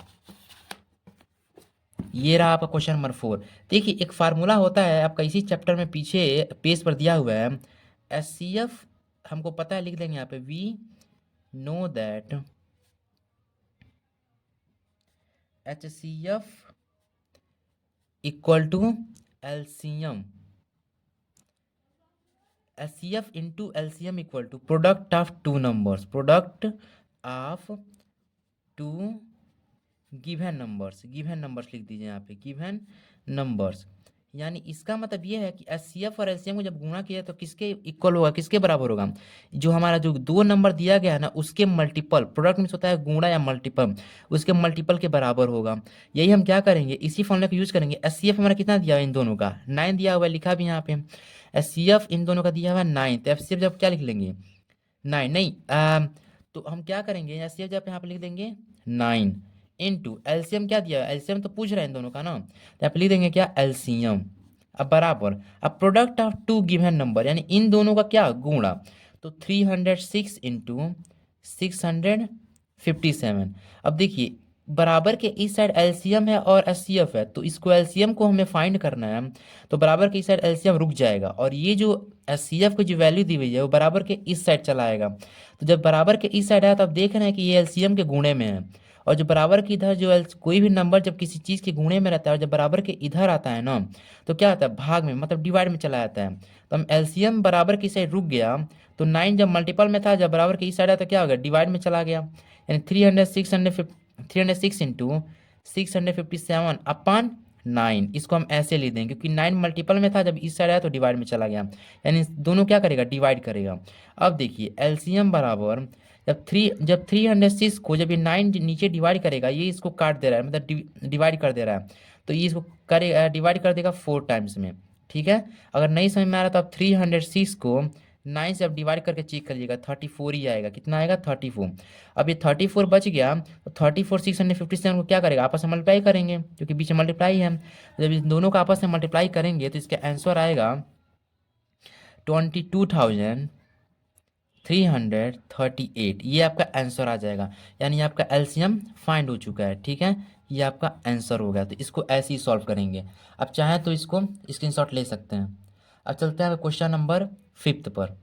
ये रहा आपका क्वेश्चन नंबर 4। देखिए एक फार्मूला होता है आपका इसी चैप्टर में, पीछे पेज पर दिया हुआ है। एचसीएफ हमको पता है, लिख देंगे यहाँ पे, we know that HCF equal to LCM, HCF into LCM equal to product of two numbers, product of two given numbers, given numbers लिख दीजिए यहाँ पे, गिवन नंबर्स। यानी इसका मतलब ये है कि एचसीएफ और एलसीएम को जब गुणा किया तो किसके इक्वल होगा, किसके बराबर होगा, जो हमारा जो दो नंबर दिया गया है ना उसके मल्टीपल, प्रोडक्ट में होता है गुणा या मल्टीपल, उसके मल्टीपल के बराबर होगा। यही हम क्या करेंगे, इसी फॉर्मूला को यूज करेंगे। एचसीएफ हमारा कितना दिया हुआ है, इन दोनों का 9 दिया हुआ है, लिखा भी यहाँ पे एचसीएफ इन दोनों का दिया हुआ है 9, तो एचसीएफ जब क्या लिख लेंगे, 9 नहीं, तो हम क्या करेंगे, एचसीएफ जब यहाँ पे लिख देंगे 9 इंटू एलसीएम, क्या दिया है, एलसीएम तो पूछ रहे हैं इन दोनों का ना, तो यहाँ पे लिख देंगे क्या, एलसीएम। अब बराबर, अब product of two given number, यानी इन दोनों का क्या, गुणा, तो 306 इंटू 657। अब देखिए बराबर के इस साइड एलसीएम है और एचसीएफ है, तो इसको एलसीएम को हमें फाइंड करना है, तो बराबर के इस साइड एलसीएम रुक जाएगा, और ये जो एचसीएफ की जो वैल्यू दी हुई है वो बराबर के इस साइड चला आएगा। तो जब बराबर के इस साइड आया तो आप देख रहे हैं कि ये एलसीएम के गुणे में है, और जो बराबर के इधर जो कोई भी नंबर जब किसी चीज़ के गुणे में रहता है और जब बराबर के इधर आता है ना, तो क्या आता है, भाग में, मतलब डिवाइड में चला जाता है। तो हम एलसीएम बराबर की साइड रुक गया, तो 9 जब मल्टीपल में था, जब बराबर के इस साइड आया तो क्या हो गया, डिवाइड में चला गया, यानी 306 इंटू 657 अपन 9, इसको हम ऐसे ले देंगे क्योंकि 9 मल्टीपल में था, जब इस साइड आया तो डिवाइड में चला गया, यानी दोनों क्या करेगा, डिवाइड करेगा। अब देखिए एलसीएम बराबर, जब 306 को जब ये 9 नीचे डिवाइड करेगा, ये इसको काट दे रहा है, मतलब डिवाइड कर दे रहा है, तो ये इसको करेगा, डिवाइड कर देगा 4 टाइम्स में, ठीक है। अगर नहीं समझ में आ रहा तो आप 306 को 9 से आप डिवाइड करके चेक करिएगा, 34 ही आएगा, कितना आएगा, 34। अब ये 34 बच गया, तो 34 657 को क्या करेगा, आपस में मल्टीप्लाई करेंगे, क्योंकि बीच में मल्टीप्लाई है। जब इन दोनों का आपस में मल्टीप्लाई करेंगे तो इसका आंसर आएगा 22,338, ये आपका आंसर आ जाएगा, यानी आपका एलसीएम फाइंड हो चुका है, ठीक है, ये आपका आंसर हो गया। तो इसको ऐसे ही सॉल्व करेंगे, अब चाहें तो इसको स्क्रीनशॉट ले सकते हैं। अब चलते हैं क्वेश्चन नंबर 5 पर।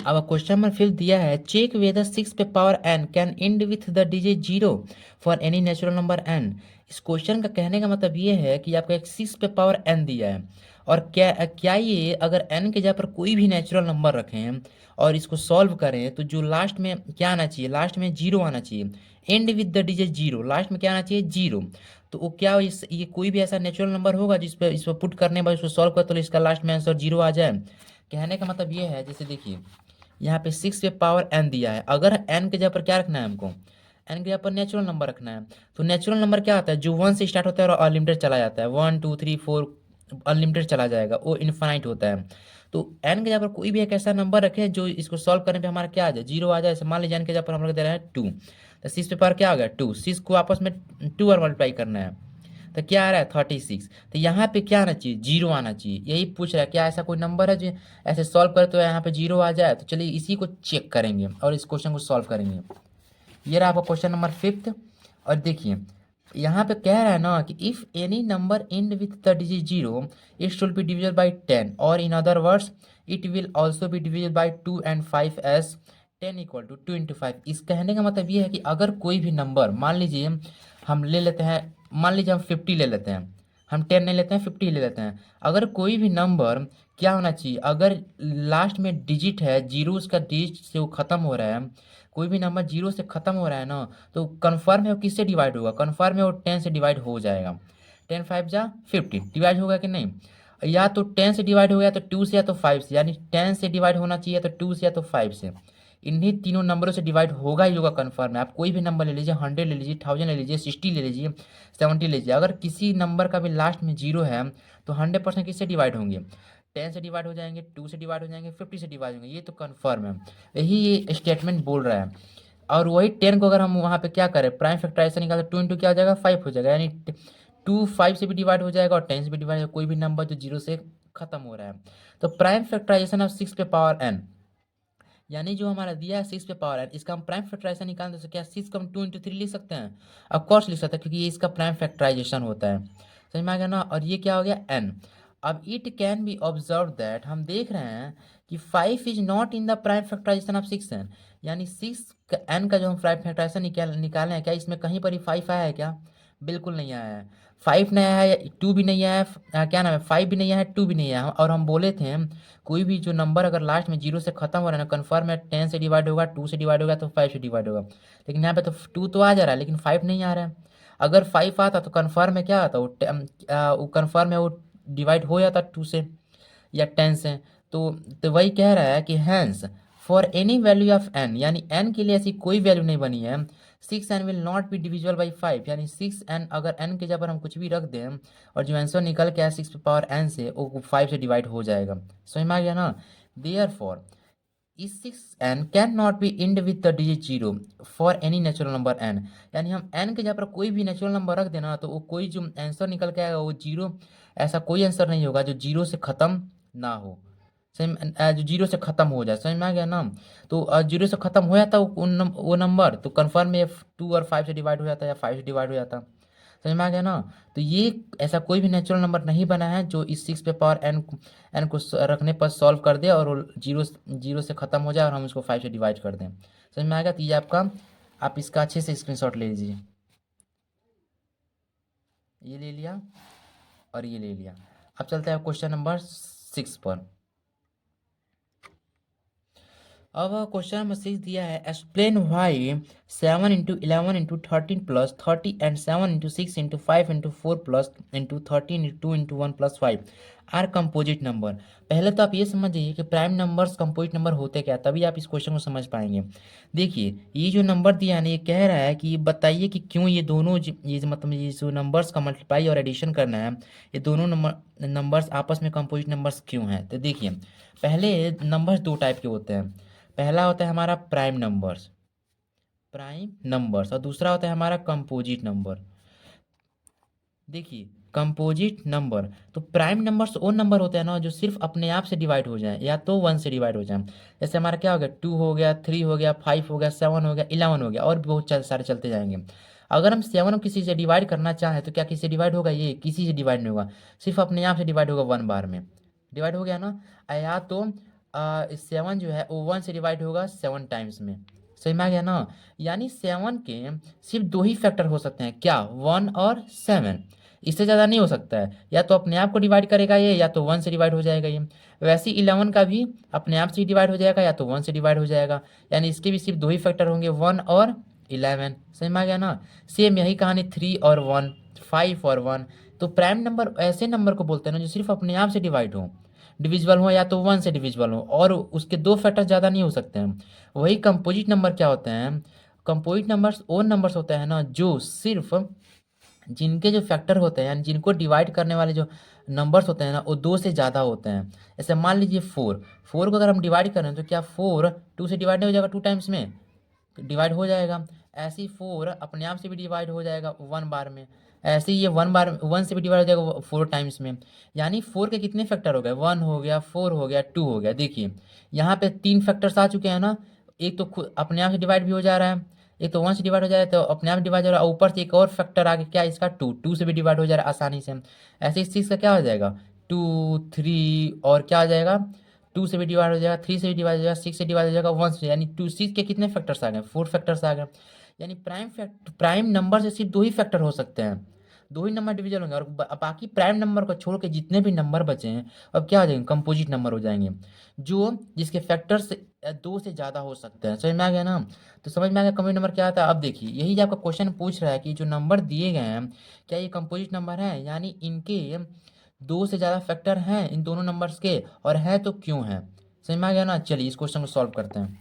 अब क्वेश्चन नंबर 5 दिया है, चेक वेदर 6 पे power n can and with the digit 0 for any natural number n। इस क्वेश्चन का कहने का मतलब ये है कि आपको एक 6 पे पावर n दिया है, और क्या ये अगर n के जगह पर कोई भी नेचुरल नंबर रखें और इसको सॉल्व करें तो जो लास्ट में क्या आना चाहिए, लास्ट में 0 आना चाहिए, and with the digit 0, last में क्या आना चाहिए, 0। तो वो क्या ये कोई भी ऐसा नेचुरल नंबर होगा जिस पर इस पर पुट करने बाद इसको सॉल्व कर तो इसका लास्ट में आंसर 0 आ जाए। कहने का मतलब ये है, जैसे देखिए यहाँ पे 6 पे पावर n दिया है, अगर n के जगह पर क्या रखना है हमको, n के जगह पर नेचुरल नंबर रखना है, तो नेचुरल नंबर क्या होता है, जो 1 से स्टार्ट होता है और अनलिमिटेड चला जाता है, 1 2 3 4 अनलिमिटेड चला जाएगा, वो इन्फाइनाइट होता है। तो n के जगह पर कोई भी एक ऐसा नंबर रखे जो इसको सॉल्व करने पे हमारा क्या आ जाए, 0 आ जाए। जैसे मान लीजिए n के जगह पर हम लोग दे रहे हैं 2, तो 6 पे पावर क्या आ गया, 2, 6 को आपस में 2 और मल्टीप्लाई करना है, तो क्या आ रहा है 36। तो यहाँ पे क्या आना चाहिए, जीरो आना चाहिए। यही पूछ रहा है क्या ऐसा कोई नंबर है जो ऐसे सॉल्व करे तो यहाँ पे जीरो आ जाए। तो चलिए इसी को चेक करेंगे और इस क्वेश्चन को सॉल्व करेंगे। ये रहा आपका क्वेश्चन नंबर 5। और देखिए यहाँ पे कह रहा है ना कि if any number end with the digit zero it should be divisible by 10, और in other words it will also be divisible by 2 and 5 as 10 equal to 2 into 5। इस कहने का मतलब ये है कि अगर कोई भी नंबर मान लीजिए हम ले लेते हैं, मान लीजिए हम 50 ले लेते हैं, हम 10 नहीं लेते हैं 50 ले लेते हैं। अगर कोई भी नंबर क्या होना चाहिए, अगर लास्ट में डिजिट है जीरो, उसका डिजिट से वो ख़त्म हो रहा है, कोई भी नंबर जीरो से ख़त्म हो रहा है ना, तो कन्फर्म है वो किससे डिवाइड होगा, कन्फर्म है वो 10 से डिवाइड हो जाएगा। 10 5 जा 50 डिवाइड होगा कि नहीं। या तो 10 से डिवाइड हो गया तो 2 से या तो 5 से, यानी 10 से डिवाइड होना चाहिए तो 2 से या तो 5 से। इन्हीं तीनों नंबरों से डिवाइड होगा ही होगा, कन्फर्म है। आप कोई भी नंबर ले लीजिए, 100 ले लीजिए, 1000 ले लीजिए, 60 ले लीजिए, 70 ले लीजिए, अगर किसी नंबर का भी लास्ट में जीरो है तो 100% किससे डिवाइड होंगे, 10 से डिवाइड हो जाएंगे, 2 से डिवाइड हो जाएंगे, 50 से डिवाइड होंगे। ये तो कन्फर्म है, यही ये स्टेटमेंट बोल रहा है। और वही 10 को अगर हम वहाँ पे क्या करें, प्राइम फैक्टराइजेशन निकालें, 2 इंटू क्या हो जाएगा 5 हो जाएगा, यानी 2 5 से भी डिवाइड हो जाएगा और 10 से भी डिवाइड हो जाएगा, कोई भी नंबर जो जीरो से खत्म हो रहा है। तो प्राइम फैक्टराइजेशन ऑफ 6 पे पावर n, यानी जो हमारा दिया है 6 पे पावर n, इसका हम प्राइम फैक्टराइजेशन निकालते तो क्या 6 को हम 2 इंटू 3 लिख सकते हैं, ऑफ कोर्स लिख सकते हैं, क्योंकि ये इसका प्राइम फैक्टराइजेशन होता है। समझ में आ गया ना। और ये क्या हो गया n। अब it can be observe that, हम देख रहे हैं कि 5 is not in the prime factorization of 6n, यानी 6 n का जो हम प्राइम फैक्टराइजेशन निकाले हैं, क्या इसमें कहीं पर ही 5 आया है क्या, बिल्कुल नहीं आया है। 5 नहीं आया है, 2 भी नहीं आया है, क्या नाम है 5 भी नहीं आया है, 2 भी नहीं आया है। और हम बोले थे कोई भी जो नंबर अगर लास्ट में जीरो से खत्म हो रहा है ना, कन्फर्म है 10 से डिवाइड होगा, 2 से डिवाइड होगा तो 5 से डिवाइड होगा। लेकिन यहाँ पे तो 2 तो आ जा रहा है लेकिन 5 नहीं आ रहा है। अगर 5 आता तो कन्फर्म है क्या आता, वो कन्फर्म है वो डिवाइड हो जाता 2 से या 10 से। तो वही कह रहा है कि hence for any value of n, यानी n के लिए ऐसी कोई वैल्यू नहीं बनी है, 6n will not be divisible by 5, यानी 6n अगर n के जगह पर हम कुछ भी रख दें और जो आंसर निकल के आया 6 पे पावर n से, वो 5 से डिवाइड हो जाएगा। समझ में आ गया ना। देयर फॉर इस 6n can not be end with the digit zero for any natural number n, यानी हम n के जगह पर कोई भी नेचुरल नंबर रख देना तो वो कोई जो आंसर निकल के आएगा वो जीरो, ऐसा कोई आंसर नहीं होगा जो जीरो से ख़त्म ना हो। जो जीरो से ख़त्म हो जाए, समझ में आ गया ना। तो जीरो से ख़त्म हो जाता वो नंबर, तो कन्फर्म में 2 और 5 से डिवाइड हो जाता या 5 से डिवाइड हो जाता। समझ में आ गया ना। तो ये ऐसा कोई भी नेचुरल नंबर नहीं बना है जो इस 6 पे पावर n को रखने पर सॉल्व कर दे और वो जीरो जीरो से ख़त्म हो जाए और हम उसको 5 से डिवाइड कर दें। समझ में आ गया। तो ये आपका, आप इसका अच्छे से स्क्रीनशॉट ले लीजिए। ये ले लिया और ये ले लिया। अब चलते हैं क्वेश्चन नंबर 6 पर। अब क्वेश्चन नंबर 6 दिया है, explain why 7 into 11 into 13 plus 30 and 7 into 6 into 5 into 4 plus into 13 into 2 into 1 plus 5 are composite number. पहले तो आप ये समझ जाइए कि प्राइम नंबर्स कंपोजिट नंबर होते क्या, तभी आप इस क्वेश्चन को समझ पाएंगे। देखिए ये जो नंबर दिया है ना, ये कह रहा है कि बताइए कि क्यों ये दोनों ये मतलब ये जो नंबर्स का मल्टीप्लाई और एडिशन करना है, ये दोनों नंबर्स आपस में कंपोजिट नंबर्स क्यों हैं। तो देखिए पहले नंबर्स दो टाइप के होते हैं, पहला होता है हमारा प्राइम नंबर्स और दूसरा होता है हमारा कंपोजिट नंबर। देखिए कंपोजिट नंबर, तो प्राइम नंबर्स वो नंबर होते हैं ना जो सिर्फ अपने आप से डिवाइड हो जाए या तो 1 से डिवाइड हो जाए। जैसे हमारा क्या हो गया 2 हो गया, 3 हो गया, 5 हो गया, 7 हो गया, 11 हो गया, और भी बहुत सारे चलते जाएंगे। अगर हम 7 को किसी से डिवाइड करना चाहें तो क्या किसी से डिवाइड होगा, ये किसी से डिवाइड नहीं होगा, सिर्फ अपने आप से डिवाइड होगा, 1 बार में डिवाइड हो गया ना। या तो 7 जो है वो 1 से डिवाइड होगा 7 टाइम्स में। सही में आ गया ना। यानी 7 के सिर्फ दो ही फैक्टर हो सकते हैं, क्या 1 और 7, इससे ज़्यादा नहीं हो सकता है। या तो अपने आप को डिवाइड करेगा ये, या तो 1 से डिवाइड हो जाएगा ये। वैसे 11 का भी अपने आप से ही डिवाइड हो जाएगा या तो 1 से डिवाइड हो जाएगा, यानी इसके भी सिर्फ दो ही फैक्टर होंगे, 1 और 11। समझ में आ गया ना। सेम यही कहानी 3 और 1, 5 और 1। तो प्राइम नंबर ऐसे नंबर को बोलते हैं ना जो सिर्फ अपने आप से डिवाइड हो, डिविजिबल हो, या तो 1 से डिविजिबल हो, और उसके दो फैक्टर ज़्यादा नहीं हो सकते हैं। वही कंपोजिट नंबर क्या होते हैं, कंपोजिट नंबर्स वो नंबर्स होते हैं ना जो सिर्फ जिनके जो फैक्टर होते हैं, यानी जिनको डिवाइड करने वाले जो नंबर्स होते हैं ना वो 2 से ज़्यादा होते हैं। जैसे मान लीजिए 4 को अगर हम डिवाइड करें तो क्या 4 2 से डिवाइड नहीं हो जाएगा, 2 टाइम्स में डिवाइड हो जाएगा। ऐसे ही 4 अपने आप से भी डिवाइड हो जाएगा 1 बार में, ऐसे ही ये 1 बार 1 से भी डिवाइड हो जाएगा 4 टाइम्स में। यानी 4 के कितने फैक्टर हो गए, 1 हो गया, 4 हो गया, 2 हो गया। देखिए यहाँ पे 3 फैक्टर्स आ चुके हैं ना, एक तो खुद अपने आप से डिवाइड भी हो जा रहा है, एक तो 1 से डिवाइड हो जा रहा है तो अपने आप डिवाइड हो रहा है, ऊपर से एक और फैक्टर आ गया क्या इसका 2 से भी डिवाइड हो जा रहा है आसानी से। ऐसे इस चीज़ का क्या हो जाएगा 2 3 और क्या हो जाएगा 2 से भी डिवाइड हो जाएगा, 3 से भी डिवाइड हो जाएगा, 6 से डिवाइड हो जाएगा, 1 से, यानी 2 6 के कितने फैक्टर्स आ गए 4 फैक्टर्स आ गए। यानी प्राइम नंबर से सिर्फ 2 ही फैक्टर हो सकते हैं, 2 ही नंबर डिविजन होंगे, और बाकी प्राइम नंबर को छोड़ के जितने भी नंबर बचे हैं अब क्या हो जाएंगे कंपोजिट नंबर हो जाएंगे, जो जिसके फैक्टर्स 2 से ज़्यादा हो सकते हैं। समझ में आ गया ना, तो समझ में आ गया कंपोजिट नंबर क्या आता है। अब देखिए यही जो आपका क्वेश्चन पूछ रहा है कि जो नंबर दिए गए हैं क्या ये कंपोजिट नंबर है, यानी इनके 2 से ज़्यादा फैक्टर हैं इन दोनों नंबर्स के, और है तो क्यों है। समझ में आ गया ना, चलिए इस क्वेश्चन को सॉल्व करते हैं।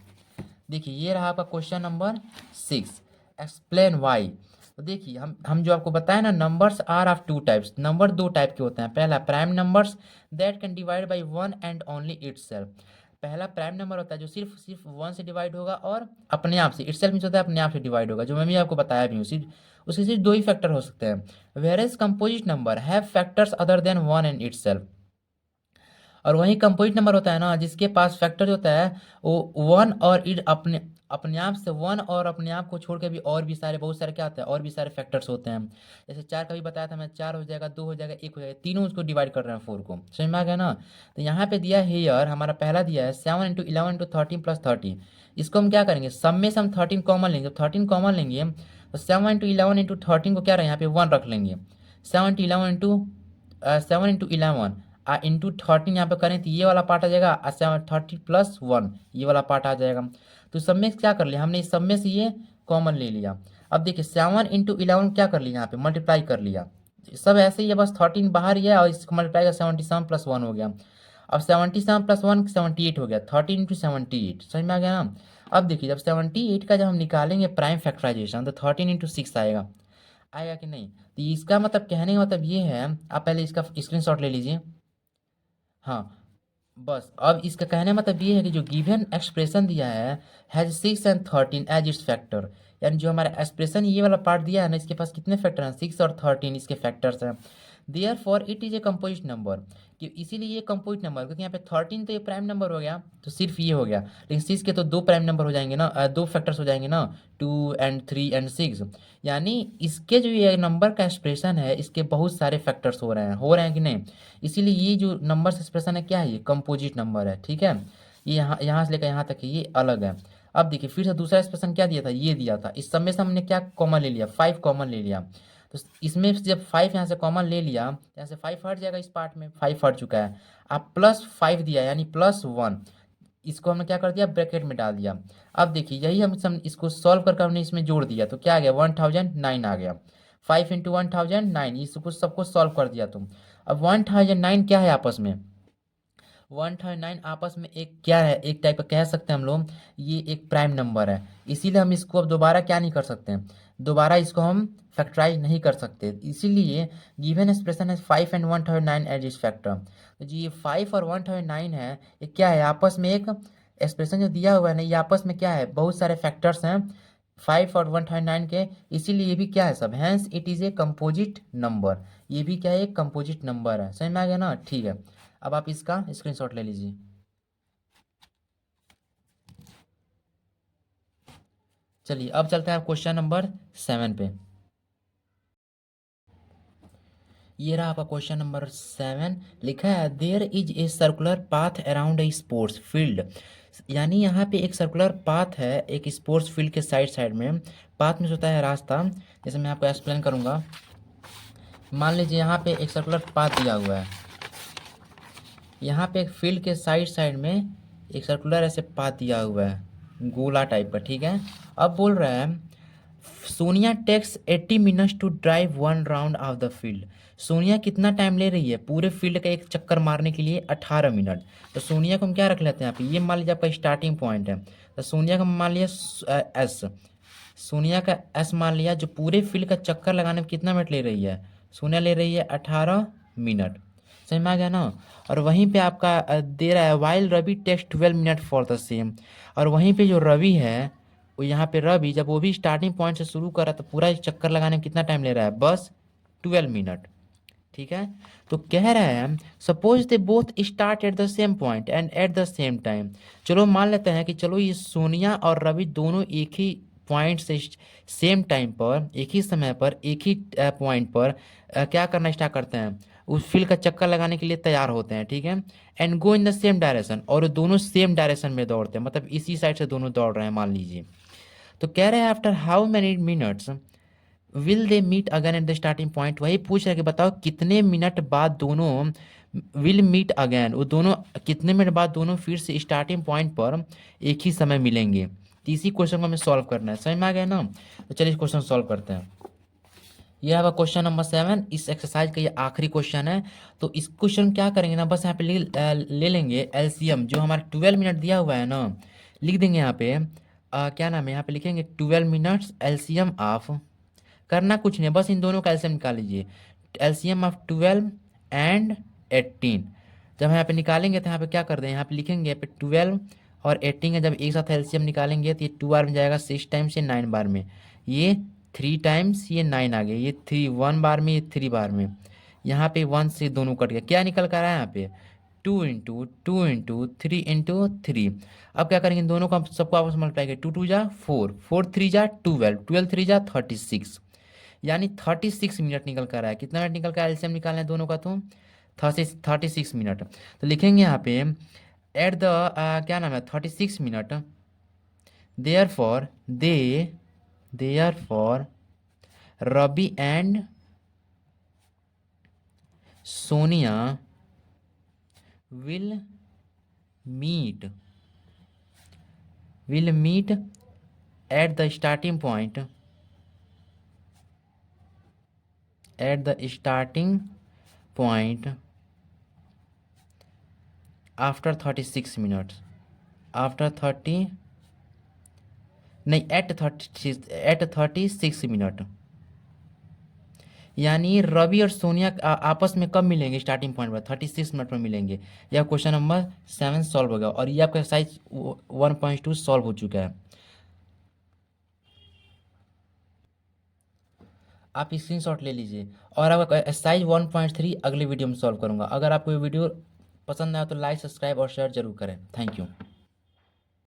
देखिए ये रहा आपका क्वेश्चन नंबर 6, एक्सप्लेन वाई। तो देखिए हम जो आपको बताए ना, numbers are of 2 types, number 2 type के होते हैं। पहला prime numbers that can divide by 1 and only itself. पहला प्राइम नंबर होता है जो सिर्फ सिर्फ 1 से डिवाइड होगा और अपने आप से, इटसेल्फ मीन्स होता है अपने आप से डिवाइड होगा, जो मैं भी आपको बताया भी हूँ। सिर्फ उसके सिर्फ 2 ही फैक्टर हो सकते हैं। Where composite number have factors other than 1 and itself. और वही कंपोजिट नंबर होता है ना जिसके पास फैक्टर होता है वो 1 और इट अपने अपने आप से 1 और अपने आप को छोड़ के भी और भी सारे बहुत सारे क्या होते हैं और भी सारे फैक्टर्स होते हैं। जैसे 4 का भी बताया था मैं, 4 हो जाएगा, 2 हो जाएगा, 1 हो जाएगा, तीनों उसको डिवाइड कर रहे हैं 4 को। समझ में आ गया ना। तो यहाँ पे दिया है यार, हमारा पहला दिया है 7 इंटू 11 इंटू 13 प्लस 30। इसको हम क्या करेंगे, सब में से हम 13 कॉमन लेंगे, जब 13 कॉमन लेंगे तो 7 इंटू 11 इंटू 13 को क्या रहे यहाँ पे 1 रख लेंगे। 7 इंटू 11 इंटू 7 इंटू 11 इंटू 13 यहाँ पे करें तो ये वाला पार्ट आ जाएगा, 30 प्लस 1 ये वाला पार्ट आ जाएगा। तो सब में क्या कर लिया हमने, इस सब में से ये कॉमन ले लिया। अब देखिए 7 इंटू 11 क्या कर लिया यहाँ पे मल्टीप्लाई कर लिया, सब ऐसे ही है, बस 13 बाहर ही है और इसको मल्टीप्लाई का 77 प्लस 1 हो गया। अब 77 प्लस 1 78 हो गया, 13 इंटू 78। समझ में आ गया ना। अब देखिए जब 78 का जब हम निकालेंगे प्राइम फैक्टराइजेशन तो 13 इंटू 6 आएगा, आएगा कि नहीं। तो इसका मतलब कहने का मतलब ये है, आप पहले इसका स्क्रीनशॉट ले लीजिए। हाँ बस अब इसका कहने का मतलब ये है कि जो गिवन एक्सप्रेशन दिया है has 6 and 13 as its factor, यानी जो हमारा एक्सप्रेशन ये वाला पार्ट दिया है ना इसके पास कितने फैक्टर हैं 6 और 13 इसके फैक्टर्स हैं। Therefore it is a composite number, कि इसीलिए ये कंपोजिट नंबर, क्योंकि यहाँ पे 13 तो ये प्राइम नंबर हो गया तो सिर्फ ये हो गया, लेकिन 6 के तो 2 प्राइम नंबर हो जाएंगे ना, 2 फैक्टर्स हो जाएंगे ना, 2 एंड 3 एंड 6। यानी इसके जो ये नंबर का एक्सप्रेशन है इसके बहुत सारे फैक्टर्स हो रहे हैं कि नहीं। इसीलिए ये जो नंबर एक्सप्रेशन है क्या है, ये कंपोजिट नंबर है। ठीक है, ये यहाँ से लेकर यहाँ तक है, ये अलग है। अब देखिए फिर से दूसरा एक्सप्रेशन क्या दिया था, ये दिया था, इस सब में से हमने क्या कॉमन ले लिया 5 कॉमन ले लिया। तो इसमें से जब 5 यहाँ से कॉमन ले लिया, यहाँ से 5 हट जाएगा, इस पार्ट में 5 हट चुका है। अब प्लस 5 दिया यानी प्लस 1, इसको हमने क्या कर दिया ब्रैकेट में डाल दिया। अब देखिए यही हम इसको सॉल्व करके हमने इसमें जोड़ दिया तो क्या आ गया 1009 आ गया। 5 इंटू 1009 इसको सबको सॉल्व कर दिया तुम। अब 1009 क्या है आपस में, 139 आपस में एक क्या है, एक टाइप का कह सकते हैं हम लोग, ये एक प्राइम नंबर है। इसीलिए हम इसको अब दोबारा क्या नहीं कर सकते, दोबारा इसको हम फैक्टराइज नहीं कर सकते। इसीलिए गिवन एक्सप्रेशन है 5 एंड 139 एज इस फैक्टर। तो जी ये 5 और 139 है, ये क्या है आपस में एक एक्सप्रेशन जो दिया हुआ है ना, ये आपस में क्या है बहुत सारे फैक्टर्स हैं 5 और 139 के, इसीलिए ये भी क्या है सब, hence it is a composite number. ये भी क्या है एक कंपोजिट नंबर है। समझ में आ गया ना, ठीक है। अब आप इसका स्क्रीनशॉट ले लीजिए। चलिए अब चलते हैं क्वेश्चन नंबर 7 पे। ये रहा आपका क्वेश्चन नंबर 7, लिखा है there is a circular path around a sports field. यानी यहाँ पे एक सर्कुलर पाथ है एक स्पोर्ट्स फील्ड के साइड साइड में, पाथ में होता है रास्ता। जैसे मैं आपको एक्सप्लेन करूँगा, मान लीजिए यहाँ पे एक सर्कुलर पाथ दिया हुआ है, यहाँ पे एक फील्ड के साइड साइड में एक सर्कुलर ऐसे पाथ दिया हुआ है गोला टाइप का। ठीक है, अब बोल रहा है Sonia takes 80 minutes to drive 1 round of the field. Sonia कितना टाइम ले रही है पूरे फील्ड का एक चक्कर मारने के लिए 18 मिनट। तो सोनिया को हम क्या रख लेते हैं यहाँ पे, ये मान लीजिए आपका स्टार्टिंग पॉइंट है, तो सोनिया का मान लिया एस, सोनिया का एस मान लिया, जो पूरे फील्ड का चक्कर लगाने में कितना मिनट ले रही है, सोनिया ले रही है 18 मिनट। समझ में आ गया ना। और वहीं पे आपका दे रहा है while Ravi takes 12 minute for the same, और वहीं पे जो रवि है वो यहाँ पे रवि जब वो भी स्टार्टिंग पॉइंट से शुरू कर रहा तो पूरा एक चक्कर लगाने में कितना टाइम ले रहा है, बस 12 मिनट। ठीक है, तो कह रहा है suppose they both start at the same point and at the same time. चलो मान लेते हैं कि चलो ये सोनिया और रवि दोनों एक ही पॉइंट से सेम टाइम पर, एक ही समय पर, एक ही पॉइंट पर क्या करना स्टार्ट करते हैं, उस फील्ड का चक्कर लगाने के लिए तैयार होते हैं। ठीक है, and go in the same direction, और वो दोनों सेम डायरेक्शन में दौड़ते हैं, मतलब इसी साइड से दोनों दौड़ रहे हैं मान लीजिए। तो कह रहे हैं after how many minutes will they meet again at the starting point. वही पूछ रहे कि बताओ कितने मिनट बाद दोनों विल मीट अगेन, वो दोनों कितने मिनट बाद दोनों फिर से स्टार्टिंग पॉइंट पर एक ही समय मिलेंगे। तो इसी क्वेश्चन को हमें सॉल्व करना है, समझ में आ गया ना। तो चलिए इस क्वेश्चन सॉल्व करते हैं। यह है क्वेश्चन नंबर 7, इस एक्सरसाइज का ये आखिरी क्वेश्चन है। तो इस क्वेश्चन क्या करेंगे ना, बस यहाँ पे ले लेंगे एलसीएम, जो हमारा 12 मिनट दिया हुआ है ना, लिख देंगे यहाँ पे क्या नाम है, यहाँ पे लिखेंगे 12 मिनट्स एलसीएम ऑफ, करना कुछ नहीं, बस इन दोनों का एलसीएम निकाल लीजिए, एलसीएम ऑफ 12 एंड 18। जब हम यहाँ पे निकालेंगे तो यहाँ पे क्या कर दें, यहाँ पे लिखेंगे यहाँ पे 12 और 18 का जब एक साथ एलसीएम निकालेंगे तो ये 2 बार में जाएगा 6 टाइम्स, ये 9 बार में, ये 3 टाइम्स, ये 9 आ गया, ये 3 1 बार में, ये 3 बार में, यहाँ पे 1 से दोनों कट गया, क्या निकल कर रहा है यहाँ पे 2 इंटू 2 इंटू 3 इंटू 3। अब क्या करेंगे, इन दोनों का सबको आपस में मल्टीप्लाई करेंगे, 2 2 जा 4, 4 3 जा 12, 12 3 जा 36, यानी 36 मिनट निकल कर आया। कितना मिनट निकल कर आया, एलसीएम निकालना है दोनों का, तो 36 मिनट। तो लिखेंगे यहाँ पे एट द क्या नाम है 36 minute, therefore Ravi and Sonia will meet at the starting point after 36 minutes, at 36 minute, यानी रवि और सोनिया आपस में कब मिलेंगे, स्टार्टिंग पॉइंट पर 36 मिनट में मिलेंगे। यह क्वेश्चन नंबर 7 सॉल्व हो गया, और ये आपका एक्सरसाइज 1.2 सॉल्व हो चुका है। आप स्क्रीनशॉट ले लीजिए, और अब एक्सरसाइज 1.3 अगले वीडियो में सॉल्व करूंगा। अगर आपको ये वीडियो पसंद आया तो लाइक, सब्सक्राइब और शेयर जरूर करें। Thank you.